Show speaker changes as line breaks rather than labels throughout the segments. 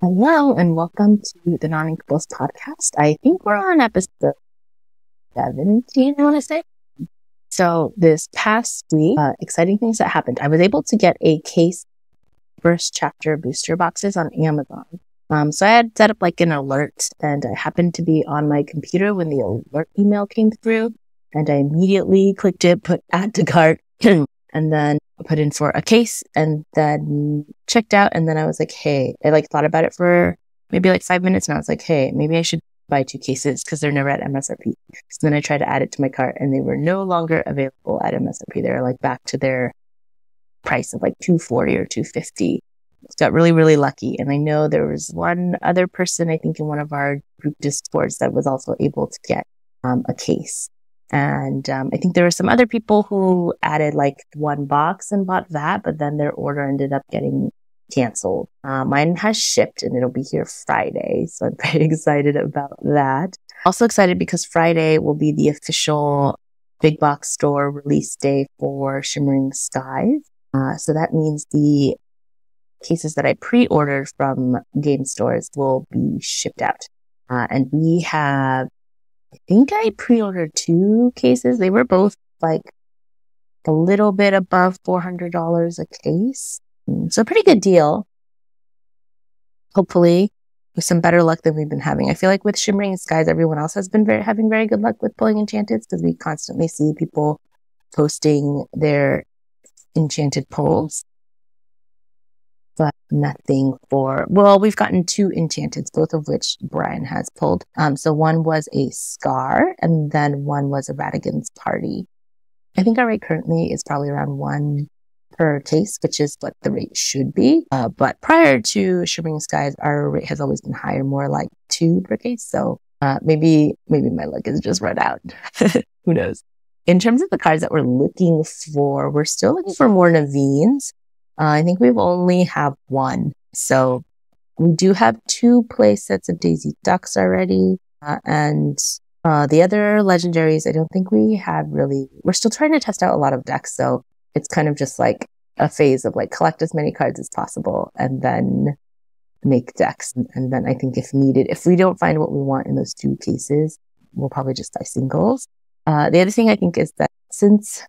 Hello and welcome to the Non-Incubables podcast. I think we're on episode 17, I want to say. So this past week, exciting things that happened. I was able to get a case first chapter booster boxes on Amazon. So I had set up like an alert, and I happened to be on my computer when the alert email came through, and I immediately clicked it, put add to cart, and then put in for a case, and then checked out. And then I was like, hey, I thought about it for maybe 5 minutes, and I was like, hey, maybe I should buy 2 cases because they're never at MSRP. So then I tried to add it to my cart, and they were no longer available at MSRP. They're back to their price of $240 or $250. Got really, really lucky. And I know there was one other person, I think in one of our group discords, that was also able to get a case. And I think there were some other people who added one box and bought that, but then their order ended up getting canceled. Mine has shipped and it'll be here Friday. So I'm very excited about that. Also excited because Friday will be the official big box store release day for Shimmering Skies. So that means the cases that I pre-ordered from game stores will be shipped out. And we have, I think I pre-ordered 2 cases. They were both a little bit above $400 a case. So a pretty good deal. Hopefully with some better luck than we've been having. I feel like with Shimmering Skies, everyone else has been having very good luck with pulling enchanteds because we constantly see people posting their enchanted pulls. But nothing we've gotten 2 enchanteds, both of which Brian has pulled. So one was a Scar, and then one was a Radigan's Party. I think our rate currently is probably around 1 per case, which is what the rate should be. But prior to Shimmering Skies, our rate has always been higher, more like 2 per case. So maybe my luck has just run out. Who knows? In terms of the cards that we're looking for, we're still looking for more Naveen's. I think we've only have 1. So we do have 2 play sets of Daisy Ducks already. And the other legendaries, I don't think we have really. We're still trying to test out a lot of decks. So it's kind of just a phase of collect as many cards as possible and then make decks. And then I think if needed, if we don't find what we want in those 2 cases, we'll probably just buy singles. The other thing I think is that since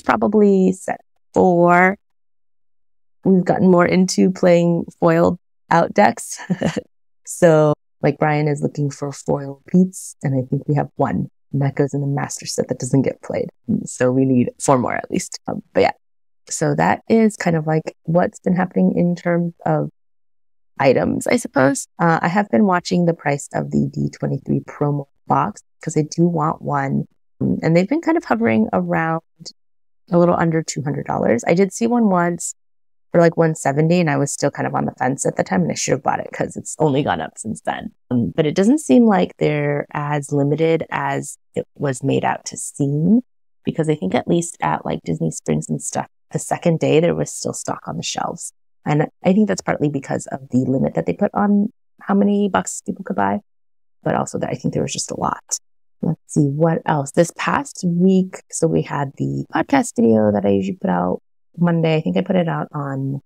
probably set 4, we've gotten more into playing foiled out decks. So Brian is looking for foil Pete's, and I think we have 1. And that goes in the master set that doesn't get played. So we need 4 more at least. But yeah, so that is kind of what's been happening in terms of items, I suppose. I have been watching the price of the D23 promo box because I do want one. And they've been kind of hovering around a little under $200. I did see one once for $170, and I was still kind of on the fence at the time, and I should have bought it because it's only gone up since then. But it doesn't seem like they're as limited as it was made out to seem, because I think at least at Disney Springs and stuff, the second day there was still stock on the shelves. And I think that's partly because of the limit that they put on how many boxes people could buy, but also that I think there was just a lot. Let's see what else. This past week, so we had the podcast video that I usually put out Monday. I think I put it out on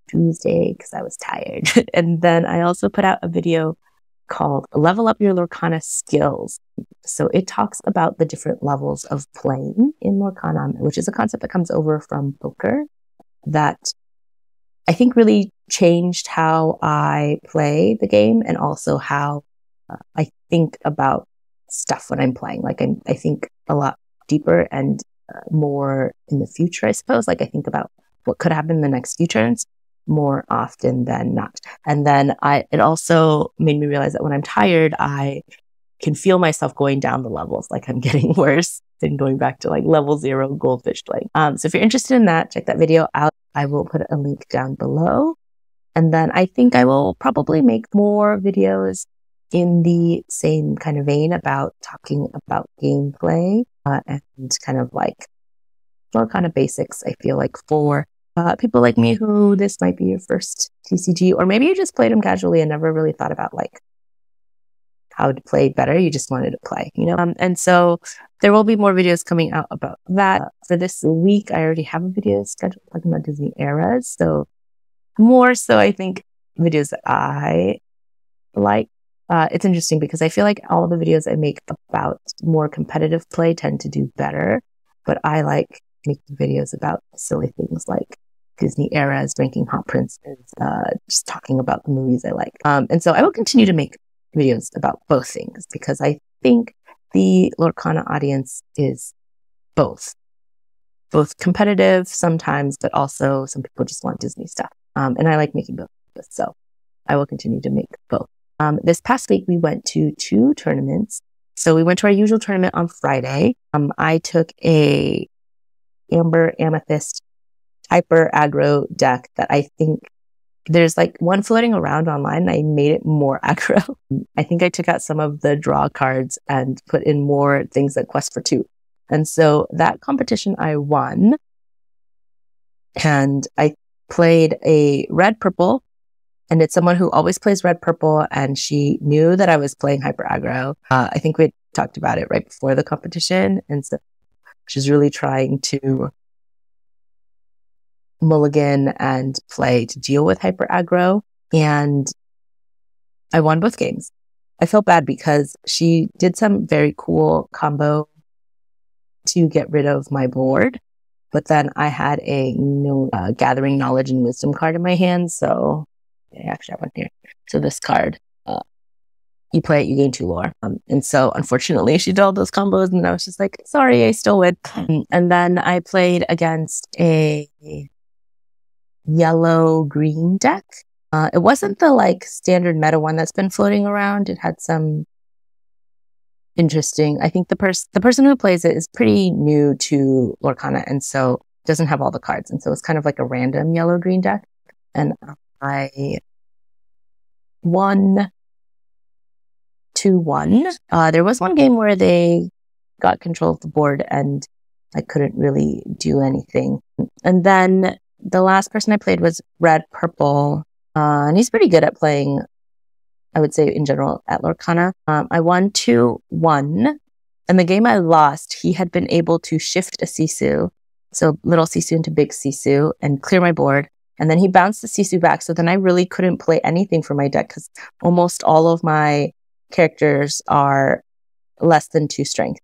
Tuesday because I was tired. And then I also put out a video called Level Up Your Lorcana Skills. So it talks about the different levels of playing in Lorcana, which is a concept that comes over from poker that I think really changed how I play the game and also how I think about stuff when I'm playing. I think a lot deeper and more in the future, I suppose. I think about what could happen in the next few turns more often than not. And then it also made me realize that when I'm tired, I can feel myself going down the levels. I'm getting worse than going back to level 0 goldfish playing. So if you're interested in that, check that video out. I will put a link down below. And then I think I will probably make more videos in the same kind of vein about talking about gameplay and kind of more kind of basics. I feel for people like me who this might be your first TCG, or maybe you just played them casually and never really thought about how to play better. You just wanted to play, and so there will be more videos coming out about that. For this week, I already have a video scheduled talking about Disney eras. So more so, I think videos that I like. It's interesting because I feel like all the videos I make about more competitive play tend to do better, but I like making videos about silly things like Disney eras, ranking hot princes, just talking about the movies I like. And so I will continue to make videos about both things because I think the Lorcana audience is both competitive sometimes, but also some people just want Disney stuff. And I like making both. So I will continue to make both. This past week, we went to 2 tournaments. So we went to our usual tournament on Friday. I took a Amber Amethyst hyper aggro deck that I think there's like one floating around online. And I made it more aggro. I think I took out some of the draw cards and put in more things like Quest for 2. And so that competition I won. And I played a red purple. And it's someone who always plays red purple, and she knew that I was playing hyper aggro. I think we talked about it right before the competition, and so she's really trying to mulligan and play to deal with hyper aggro. And I won both games. I felt bad because she did some very cool combo to get rid of my board, but then I had a gathering knowledge and wisdom card in my hand, so. I actually have one here. So this card, you play it, you gain 2 lore. And so unfortunately she did all those combos and I was just like, sorry, I still win. And then I played against a yellow-green deck. It wasn't the like standard meta one that's been floating around. It had some interesting, I think the person who plays it is pretty new to Lorcana and so doesn't have all the cards. And so it's kind of like a random yellow-green deck. And I won 2-1. There was one game where they got control of the board and I couldn't really do anything. And then the last person I played was red purple. And he's pretty good at playing, I would say in general, at Lorcana. I won 2-1. And the game I lost, he had been able to shift a Sisu. So little Sisu into big Sisu and clear my board. And then he bounced the Sisu back. So then I really couldn't play anything for my deck because almost all of my characters are less than 2 strength.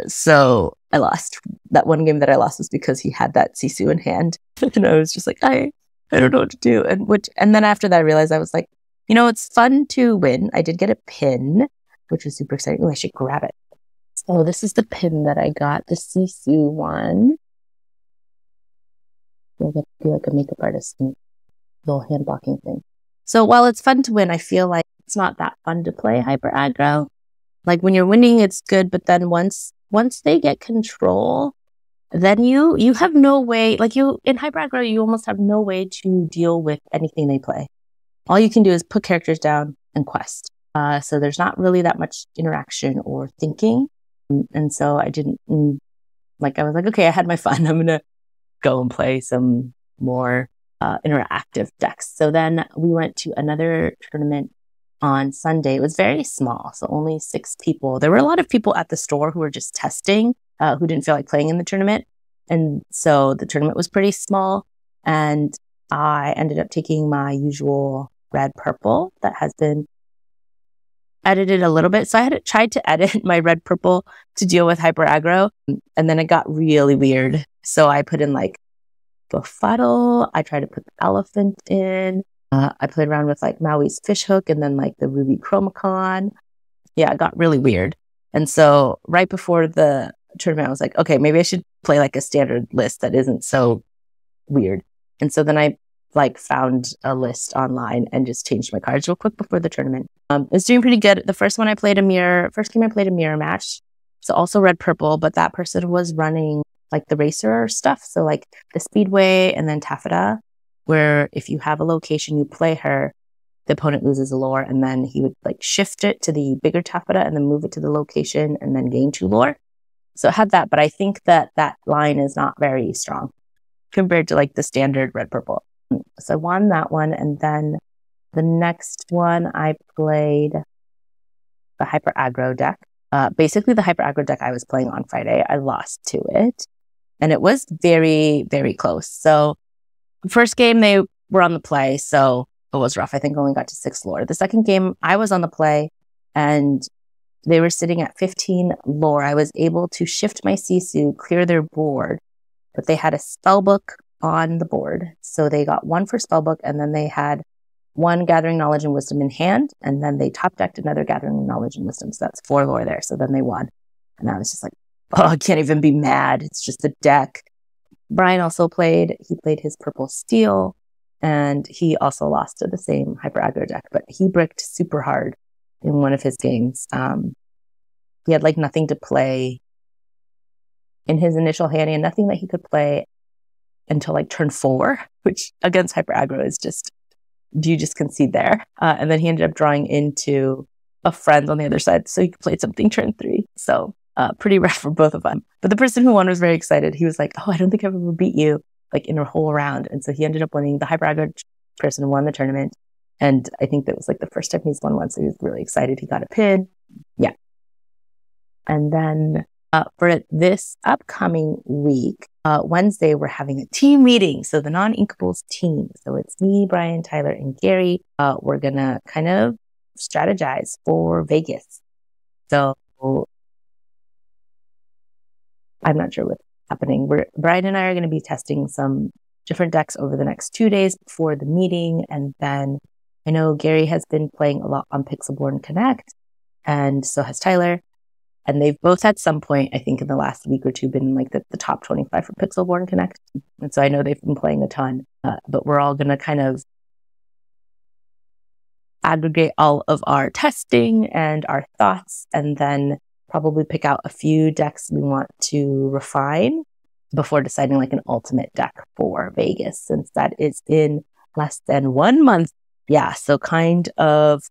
So I lost. That one game that I lost was because he had that Sisu in hand. And I was just like, I don't know what to do. And then after that, I realized I was like, it's fun to win. I did get a pin, which was super exciting. Oh, I should grab it. So this is the pin that I got, the Sisu one. We'll get to do like a makeup artist little hand blocking thing. So while it's fun to win, I feel like it's not that fun to play hyper aggro. Like when you're winning, it's good, but then once they get control, then you have no way. Like in hyper aggro, you almost have no way to deal with anything they play. All you can do is put characters down and quest. So there's not really that much interaction or thinking. And so I didn't I was like, okay, I had my fun. I'm gonna go and play some more interactive decks. So then we went to another tournament on Sunday. It was very small, so only 6 people. There were a lot of people at the store who were just testing, who didn't feel like playing in the tournament. And so the tournament was pretty small. And I ended up taking my usual red purple that has been edited a little bit. So I had tried to edit my red purple to deal with hyper aggro, and then it got really weird. So I put in like befuddle. I tried to put the elephant in. I played around with like Maui's fishhook and then like the ruby chromacon. Yeah, it got really weird. And so right before the tournament, I was like, okay, maybe I should play like a standard list that isn't so weird. And so then I found a list online and just changed my cards real quick before the tournament. It's doing pretty good. The first game I played a mirror match. So also red purple, but that person was running like the racer stuff. So like the speedway and then taffeta, where if you have a location, you play her, the opponent loses a lore, and then he would like shift it to the bigger taffeta and then move it to the location and then gain 2 lore. So it had that, but I think that line is not very strong compared to like the standard red purple. So I won that one. And then the next one I played the hyper aggro deck. Basically the hyper aggro deck I was playing on Friday, I lost to it. And it was very, very close. So first game they were on the play. So it was rough. I think I only got to 6th lore. The second game, I was on the play and they were sitting at 15 lore. I was able to shift my Sisu, clear their board, but they had a spellbook on the board. So they got 1 for spellbook, and then they had 1 gathering knowledge and wisdom in hand, and then they top decked another gathering knowledge and wisdom. So that's 4 lore there. So then they won. And I was just like, oh, I can't even be mad. It's just a deck. Brian also played. He played his purple steel, and he also lost to the same hyper aggro deck, but he bricked super hard in one of his games. He had like nothing to play in his initial hand and nothing that he could play until like turn 4, which against hyper aggro is just, you just concede there. And then he ended up drawing into a friend on the other side, so he could play something turn 3. So pretty rough for both of them. But the person who won was very excited. He was like, oh, I don't think I've ever beat you like in a whole round. And so he ended up winning. The hyper aggro person won the tournament. And I think that was like the first time he's won one. So he was really excited. He got a pin. Yeah. And then for this upcoming week, Wednesday, we're having a team meeting. So the non-Inkables team. So it's me, Brian, Tyler, and Gary. We're going to kind of strategize for Vegas. So I'm not sure what's happening. Brian and I are going to be testing some different decks over the next 2 days before the meeting. And then I know Gary has been playing a lot on Pixelborn Connect, and so has Tyler. And they've both at some point, I think in the last week or two, been like the top 25 for Pixelborn Connect. And so I know they've been playing a ton, but we're all going to kind of aggregate all of our testing and our thoughts, and then probably pick out a few decks we want to refine before deciding like an ultimate deck for Vegas, since that is in less than 1 month. Yeah, so kind of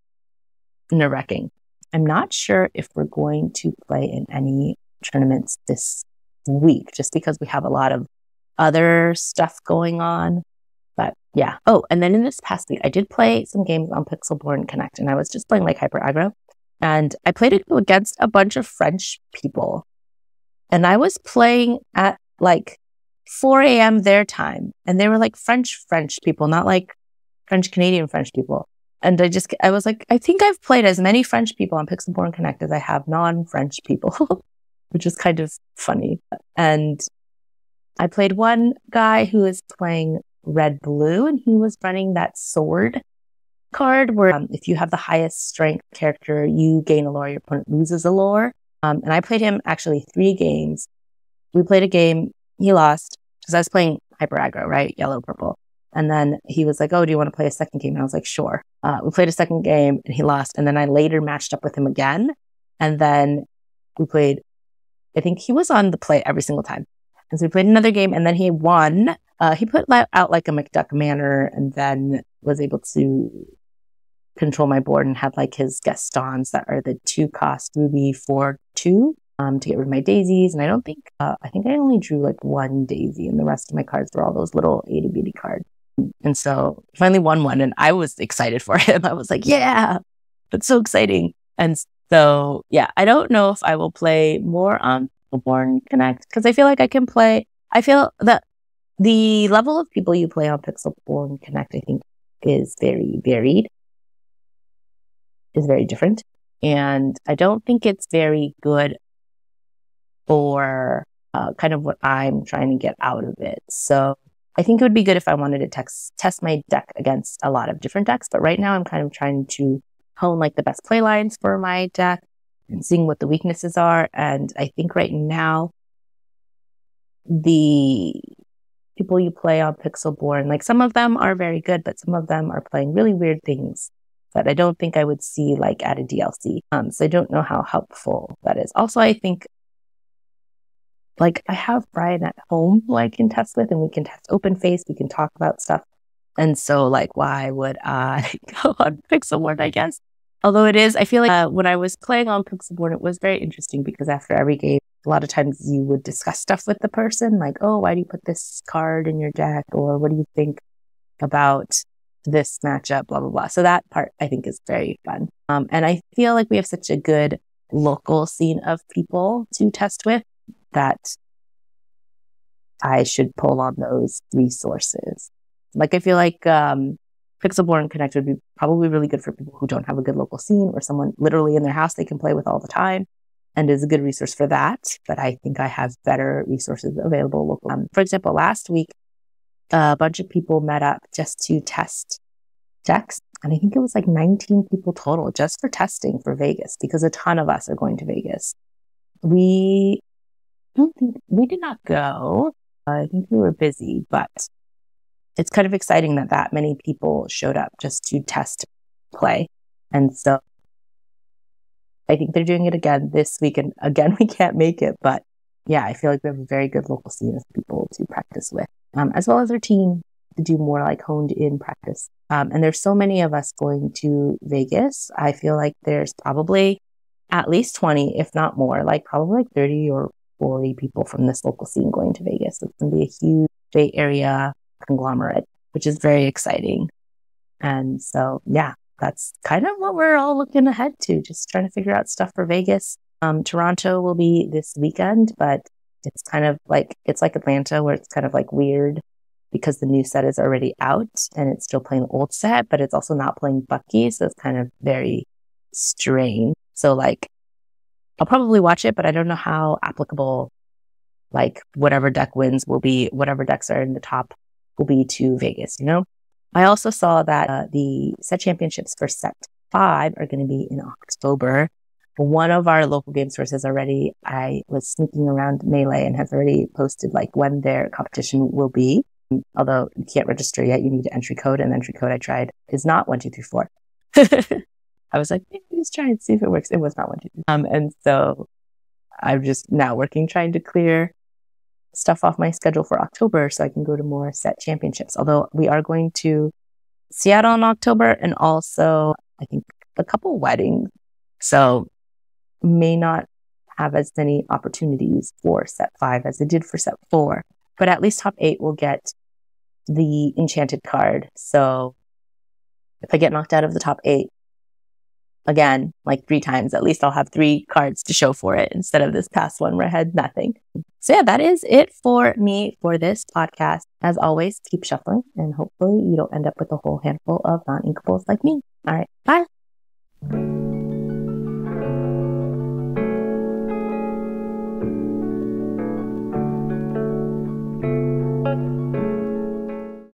nerve-wracking. I'm not sure if we're going to play in any tournaments this week, just because we have a lot of other stuff going on. But yeah. Oh, and then in this past week, I did play some games on Pixelborn Connect, and I was just playing like hyper aggro. And I played it against a bunch of French people. And I was playing at like 4 a.m. their time. And they were like French people, not like French-Canadian French people. And I was like, I think I've played as many French people on Pixelborn Connect as I have non-French people, which is kind of funny. And I played one guy who is playing red-blue, and he was running that sword card where if you have the highest strength character, you gain a lore, your opponent loses a lore. And I played him actually 3 games. We played a game, he lost, because I was playing hyper aggro, right? Yellow, purple. And then he was like, oh, do you want to play a second game? And I was like, sure. We played a second game and he lost. And then I later matched up with him again. And then we played, I think he was on the play every single time. And so we played another game and then he won. He put out like a McDuck manor and then was able to control my board and had like his Gastons that are the 2-cost Ruby 4/2 to get rid of my daisies. And I don't think, I think I only drew like 1 daisy and the rest of my cards were all those little itty bitty cards. And so finally won one and I was excited for him. I was like, yeah, that's so exciting. And so, yeah, I don't know if I will play more on Pixelborn Connect because I feel like I can play. I feel that the level of people you play on Pixelborn Connect, I think, is very varied, is very different. And I don't think it's very good for kind of what I'm trying to get out of it. So I think it would be good if I wanted to test my deck against a lot of different decks. But right now I'm kind of trying to hone like the best play lines for my deck and seeing what the weaknesses are. And I think right now the people you play on Pixelborn, like some of them are very good, but some of them are playing really weird things that I don't think I would see like at a DLC. So I don't know how helpful that is. Also, I think like I have Brian at home who I can test with and we can test open face. We can talk about stuff. And so like, why would I go on Pixelborn, I guess? Although it is, I feel like when I was playing on Pixelborn, it was very interesting because after every game, a lot of times you would discuss stuff with the person like, oh, why do you put this card in your deck? Or what do you think about this matchup, blah, blah, blah. So that part I think is very fun. And I feel like we have such a good local scene of people to test with that I should pull on those resources. Like, I feel like Pixelborn and Connect would be probably really good for people who don't have a good local scene or someone literally in their house they can play with all the time, and is a good resource for that. But I think I have better resources available locally. For example, last week, a bunch of people met up just to test decks. And I think it was like 19 people total just for testing for Vegas, because a ton of us are going to Vegas. We did not go. I think we were busy, but it's kind of exciting that that many people showed up just to test play. And so I think they're doing it again this week. And again, we can't make it, but yeah, I feel like we have a very good local scene of people to practice with, as well as our team to do more like honed in practice. And there's so many of us going to Vegas. I feel like there's probably at least 20, if not more, like probably like 30 or 40 people from this local scene going to Vegas. It's going to be a huge Bay Area conglomerate, which is very exciting. And so, yeah, that's kind of what we're all looking ahead to, just trying to figure out stuff for Vegas. Toronto will be this weekend, but it's kind of like, it's like Atlanta where it's kind of like weird because the new set is already out and it's still playing the old set, but it's also not playing Bucky. So it's kind of very strange. So like, I'll probably watch it, but I don't know how applicable like whatever deck wins will be, whatever decks are in the top will be to Vegas, you know? I also saw that the set championships for set 5 are going to be in October. One of our local game sources already, I was sneaking around Melee and has already posted like when their competition will be. Although you can't register yet, you need an entry code, and the entry code I tried is not 1, 2, 3, 4. I was like, maybe just try and see if it works. It was not 1, 2, 3. And so I'm just now working, trying to clear stuff off my schedule for October so I can go to more set championships. Although we are going to Seattle in October and also I think a couple weddings. So may not have as many opportunities for set 5 as I did for set 4, but at least top 8 will get the enchanted card. So if I get knocked out of the top 8 again, like 3 times, at least I'll have 3 cards to show for it instead of this past one where I had nothing. So yeah, that is it for me for this podcast. As always, keep shuffling and hopefully you don't end up with a whole handful of non-inkables like me. All right, bye.